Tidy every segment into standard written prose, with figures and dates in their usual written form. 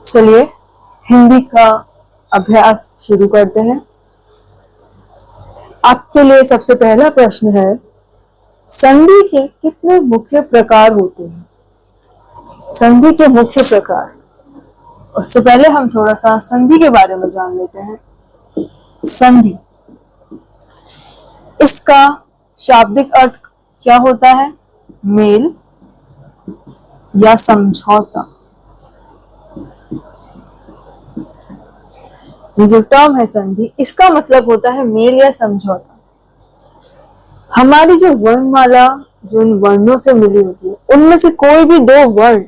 चलिए हिंदी का अभ्यास शुरू करते हैं। आपके लिए सबसे पहला प्रश्न है, संधि के कितने मुख्य प्रकार होते हैं? संधि के मुख्य प्रकार। उससे पहले हम थोड़ा सा संधि के बारे में जान लेते हैं। संधि, इसका शाब्दिक अर्थ क्या होता है? मेल या समझौता। ये जो टर्म है संधि, इसका मतलब होता है मेल या समझौता। हमारी जो वर्णमाला जो इन वर्णों से मिली होती है, उनमें से कोई भी दो वर्ण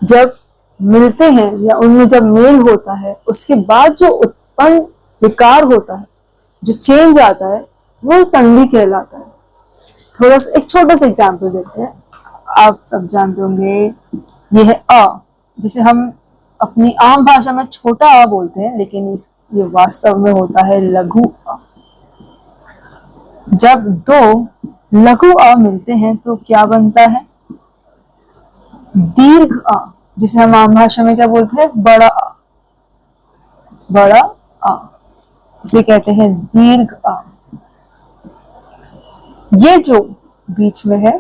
जब मिलते हैं या उनमें जब मेल होता है, उसके बाद जो उत्पन्न विकार होता है, जो चेंज आता है, वो संधि कहलाता है। थोड़ा सा एक छोटा सा एग्जाम्पल देते हैं। आप सब जानते होंगे, ये है अ, जिसे हम अपनी आम भाषा में छोटा अ बोलते हैं, लेकिन ये वास्तव में होता है लघु अ। जब दो लघु अ मिलते हैं तो क्या बनता है? दीर्घ अ, जिसे हम आम भाषा में क्या बोलते हैं? बड़ा अ। बड़ा अ, इसे कहते हैं दीर्घ अ। ये जो बीच में है,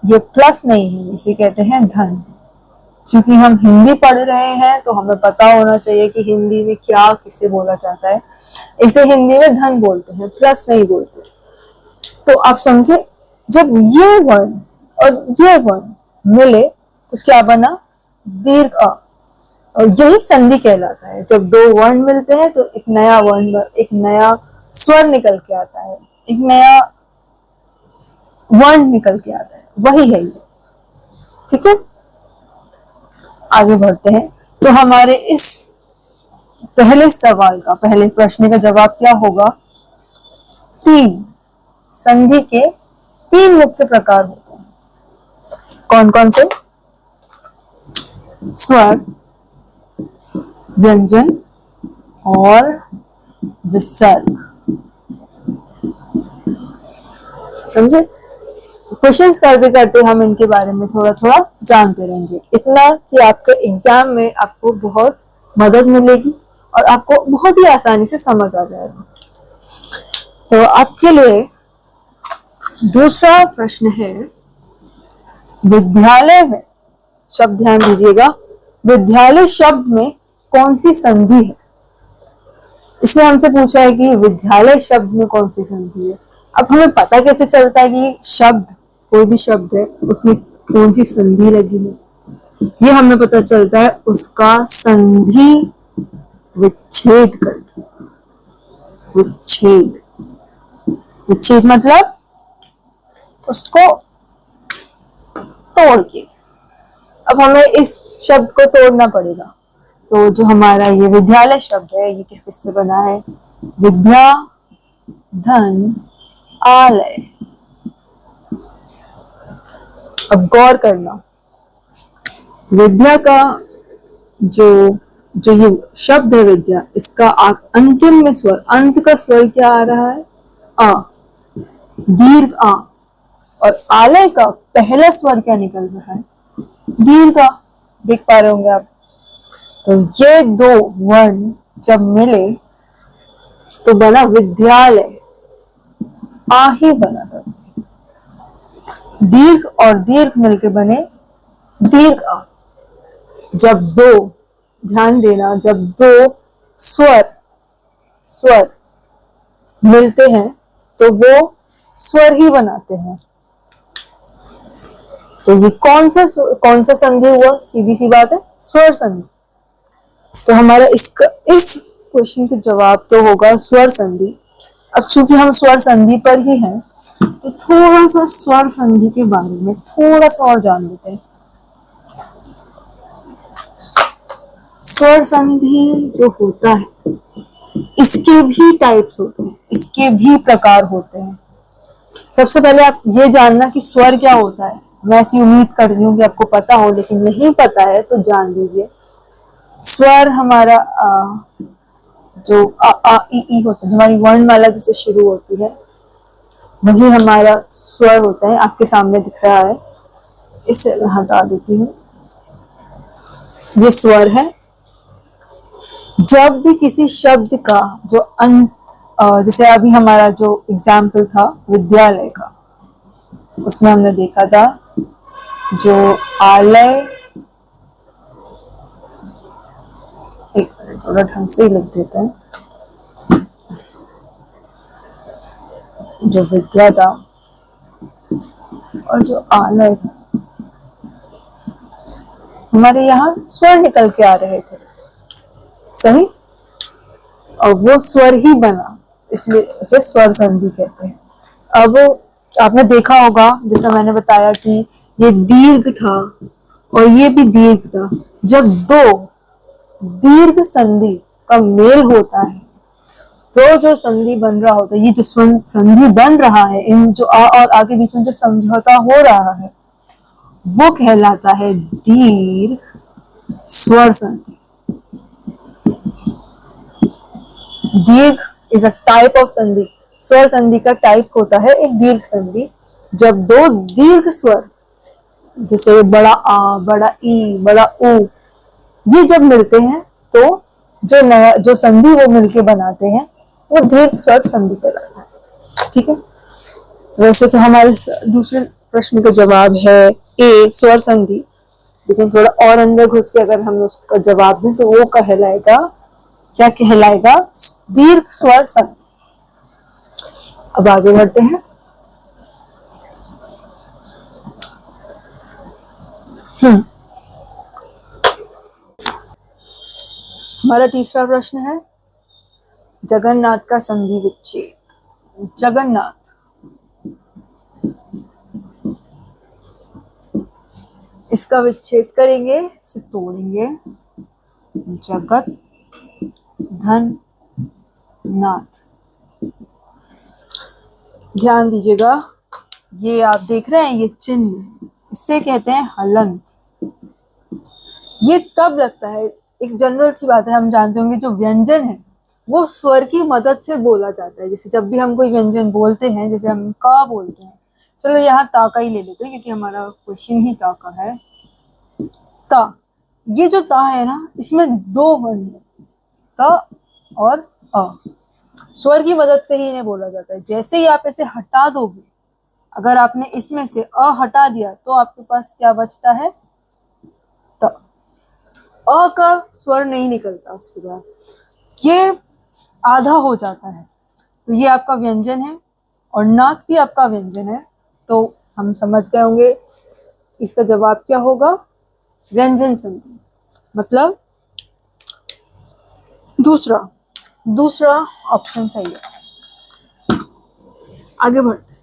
ये प्लस नहीं है, इसे कहते हैं धन। क्योंकि हम हिंदी पढ़ रहे हैं तो हमें पता होना चाहिए कि हिंदी में क्या किसे बोला जाता है। इसे हिंदी में धन बोलते हैं, प्लस नहीं बोलते। तो आप समझे, जब ये वर्ण और ये वर्ण मिले तो क्या बना? दीर्घ अ। और यही संधि कहलाता है। जब दो वर्ण मिलते हैं तो एक नया वर्ण, एक नया स्वर निकल के आता है, एक नया वर्ण निकल के आता है, वही है ये। ठीक है, आगे बढ़ते हैं। तो हमारे इस पहले सवाल का, पहले प्रश्न का जवाब क्या होगा? तीन। संधि के तीन मुख्य प्रकार होते हैं। कौन कौन से? स्वर, व्यंजन और विसर्ग। समझे? क्वेश्चंस करते करते हम इनके बारे में थोड़ा थोड़ा जानते रहेंगे, इतना कि आपके एग्जाम में आपको बहुत मदद मिलेगी और आपको बहुत ही आसानी से समझ आ जाएगा। तो आपके लिए दूसरा प्रश्न है, विद्यालय में, शब्द ध्यान दीजिएगा, विद्यालय शब्द में कौन सी संधि है? इसमें हमसे पूछा है कि विद्यालय शब्द में कौन सी संधि है। अब हमें पता कैसे चलता है कि शब्द, कोई भी शब्द है, उसमें कौन सी संधि लगी है? ये हमें पता चलता है उसका संधि विच्छेद करके। विच्छेद, विच्छेद मतलब उसको तोड़ के। अब हमें इस शब्द को तोड़ना पड़ेगा। तो जो हमारा ये विद्यालय शब्द है, ये किस किस से बना है? विद्या, धन, आलय। अब गौर करना, विद्या का जो ये शब्द है विद्या, इसका अंतिम में स्वर, अंत का स्वर क्या आ रहा है? आ, दीर्घ आ। और आलय का पहला स्वर क्या निकल रहा है? दीर्घ आ। देख पा रहे होंगे आप। तो ये दो वर्ण जब मिले तो बना विद्यालय, आ ही बना था। दीर्घ और दीर्घ मिलके बने दीर्घ आ। जब दो, ध्यान देना, जब दो स्वर मिलते हैं तो वो स्वर ही बनाते हैं। तो ये कौन सा संधि हुआ? सीधी सी बात है, स्वर संधि। तो हमारा इस क्वेश्चन का जवाब तो होगा स्वर संधि। अब चूंकि हम स्वर संधि पर ही हैं, तो थोड़ा सा स्वर संधि के बारे में थोड़ा सा और जान लेते हैं। स्वर संधि जो होता है, इसके भी टाइप्स होते हैं, इसके भी प्रकार होते हैं। सबसे पहले आप ये जानना कि स्वर क्या होता है। मैं ऐसी उम्मीद कर रही हूँ कि आपको पता हो, लेकिन नहीं पता है तो जान लीजिए। स्वर हमारा जो आ ई ई होता है, हमारी वर्णमाला जिससे शुरू होती है, वही हमारा स्वर होता है। आपके सामने दिख रहा है, इसे हटा देती हूँ। ये स्वर है। जब भी किसी शब्द का जो अंत, जैसे अभी हमारा जो एग्जाम्पल था विद्यालय का, उसमें हमने देखा था जो आलय, एक मिनट थोड़ा ढंग से ही लिख देते हैं, जो विद्या था और जो आलय था, हमारे यहाँ स्वर निकल के आ रहे थे, सही, और वो स्वर ही बना, इसलिए उसे स्वर संधि कहते हैं। अब आपने देखा होगा, जैसा मैंने बताया कि ये दीर्घ था और ये भी दीर्घ था। जब दो दीर्घ संधि का मेल होता है तो जो संधि बन रहा होता है, ये जो संधि बन रहा है, इन जो आ और आ के बीच में जो समझौता हो रहा है, वो कहलाता है दीर्घ स्वर संधि। दीर्घ इज अ टाइप ऑफ संधि। स्वर संधि का टाइप होता है एक दीर्घ संधि। जब दो दीर्घ स्वर, जैसे बड़ा आ, बड़ा ई, बड़ा उ, ये जब मिलते हैं तो जो नया जो संधि वो मिलके बनाते हैं वो दीर्घ स्वर संधि कहलाता है। ठीक है, वैसे तो हमारे दूसरे प्रश्न का जवाब है ए, स्वर संधि, लेकिन थोड़ा और अंदर घुस के अगर हम उसका जवाब दें तो वो कहलाएगा, क्या कहलाएगा, दीर्घ स्वर संधि। अब आगे बढ़ते हैं। हमारा तीसरा प्रश्न है जगन्नाथ का संधि विच्छेद। जगन्नाथ, इसका विच्छेद करेंगे, इसे तोड़ेंगे। जगत धन नाथ। ध्यान दीजिएगा, ये आप देख रहे हैं ये चिन्ह, इसे कहते हैं हलंत। ये तब लगता है, एक जनरल सी बात है, हम जानते होंगे जो व्यंजन है वो स्वर की मदद से बोला जाता है। जैसे जब भी हम कोई व्यंजन बोलते हैं, जैसे हम का बोलते हैं, चलो यहाँ ता का ही ले लेते हैं क्योंकि हमारा क्वेश्चन ही ता का है। ता, ये जो ता है ना, इसमें दो वर्ण है, ता और अ। स्वर की मदद से ही इन्हें बोला जाता है। जैसे ही आप इसे हटा दोगे, अगर आपने इसमें से अ हटा दिया तो आपके पास क्या बचता है, त। अ का स्वर नहीं निकलता उसके बाद, ये आधा हो जाता है, तो ये आपका व्यंजन है और नाक भी आपका व्यंजन है। तो हम समझ गए होंगे इसका जवाब क्या होगा, व्यंजन संधि, मतलब दूसरा ऑप्शन सही है। आगे बढ़ते हैं।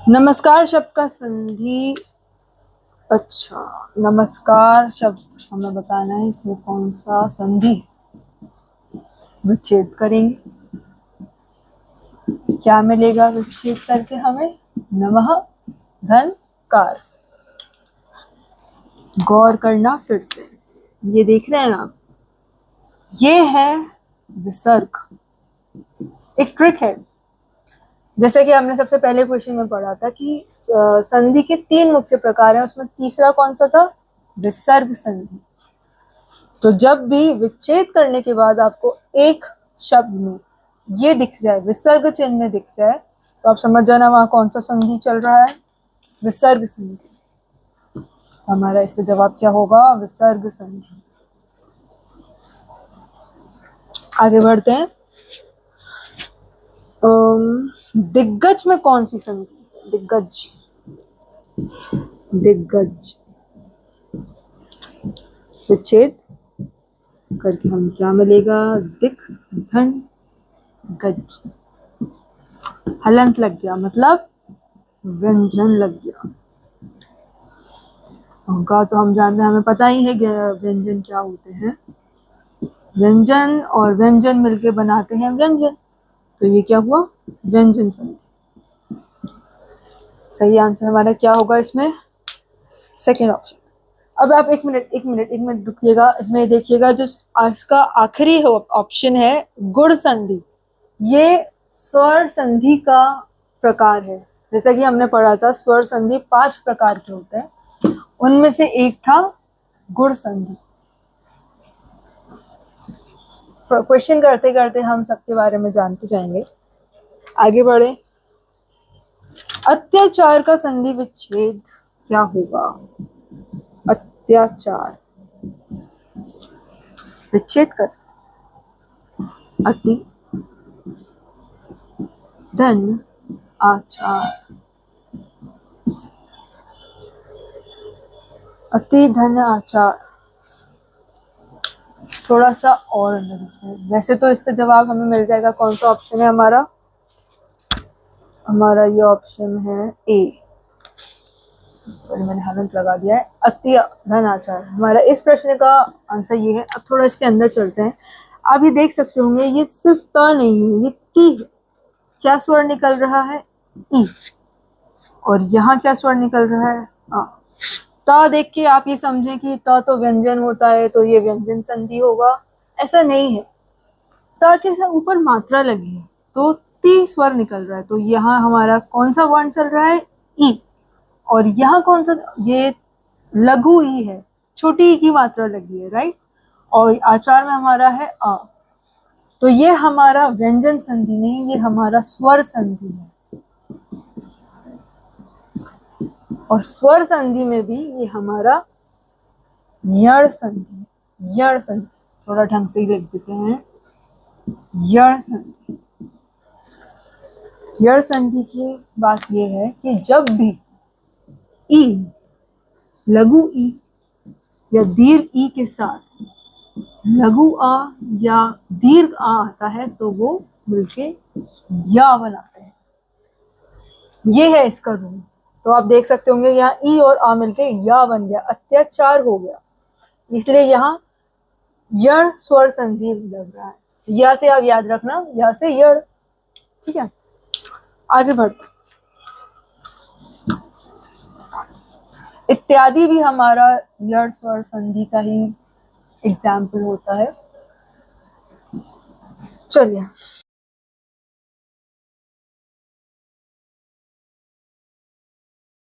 नमस्कार शब्द का संधि, अच्छा, नमस्कार शब्द हमें बताना है, इसमें कौन सा संधि विच्छेद करेंगे, क्या मिलेगा विच्छेद करके हमें, नमः धन कार। गौर करना फिर से, ये देख रहे हैं आप, ये है विसर्ग। एक ट्रिक है, जैसे कि हमने सबसे पहले क्वेश्चन में पढ़ा था कि संधि के 3 मुख्य प्रकार हैं, उसमें तीसरा कौन सा था, विसर्ग संधि। तो जब भी विच्छेद करने के बाद आपको एक शब्द में ये दिख जाए, विसर्ग चिन्ह दिख जाए, तो आप समझ जाना वहां कौन सा संधि चल रहा है, विसर्ग संधि। हमारा इसका जवाब क्या होगा, विसर्ग संधि। आगे बढ़ते हैं। दिग्गज में कौन सी संधि है, दिग्गज विच्छेद करके हम क्या मिलेगा, दिक धन गज। हलंत लग गया मतलब व्यंजन लग गया होगा। तो हम जानते हैं, हमें पता ही है व्यंजन क्या होते हैं, व्यंजन और व्यंजन मिलके बनाते हैं व्यंजन, तो ये क्या हुआ, व्यंजन संधि। सही आंसर हमारा क्या होगा इसमें, सेकेंड ऑप्शन। अब आप एक मिनट रुकिएगा, इसमें देखिएगा जो इसका आखिरी ऑप्शन है गुण संधि, ये स्वर संधि का प्रकार है, जैसा कि हमने पढ़ा था स्वर संधि 5 प्रकार के होते हैं, उनमें से एक था गुण संधि। क्वेश्चन करते करते हम सबके बारे में जानते जाएंगे। आगे बढ़े। अत्याचार का संधि विच्छेद क्या होगा? अत्याचार विच्छेद कर अति धन आचार, अति धन आचार। थोड़ा सा और अंदर पूछते हैं। वैसे तो इसका जवाब हमें मिल जाएगा। कौन सा ऑप्शन है हमारा? हमारा ये ऑप्शन है ए। सॉरी, मैंने हलंत लगा दिया है। अति धन आचार हमारा इस प्रश्न का आंसर ये है। अब थोड़ा इसके अंदर चलते हैं। आप ये देख सकते होंगे, ये सिर्फ त नहीं है, ये ती है। क्या स्वर निकल रहा है? ई। और यहाँ क्या स्वर निकल रहा है? आ। त देख के आप ये समझें कि त तो व्यंजन होता है तो ये व्यंजन संधि होगा, ऐसा नहीं है। त के ऊपर मात्रा लगी है तो ती स्वर निकल रहा है। तो यहाँ हमारा कौन सा वर्ण चल रहा है? ई। और यहाँ कौन सा? ये लघु ई है, छोटी ई की मात्रा लगी है, राइट। और आचार में हमारा है अ। तो ये हमारा व्यंजन संधि नहीं, ये हमारा स्वर संधि है। और स्वर संधि में भी ये हमारा यण संधि, यण संधि। थोड़ा ढंग से ही लिख देते हैं, यण संधि। यण संधि की बात ये है कि जब भी ई, लघु ई या दीर्घ ई के साथ लघु आ या दीर्घ आ आता है तो वो मिलके या बनाते हैं। ये है इसका रूल। तो आप देख सकते होंगे यहाँ ई और आ मिलके या बन गया, अत्याचार हो गया। इसलिए यहाँ यण स्वर संधि लग रहा है। या से आप याद रखना, या से यण। ठीक है, आगे बढ़ते। इत्यादि भी हमारा यण स्वर संधि का ही एग्जाम्पल होता है। चलिए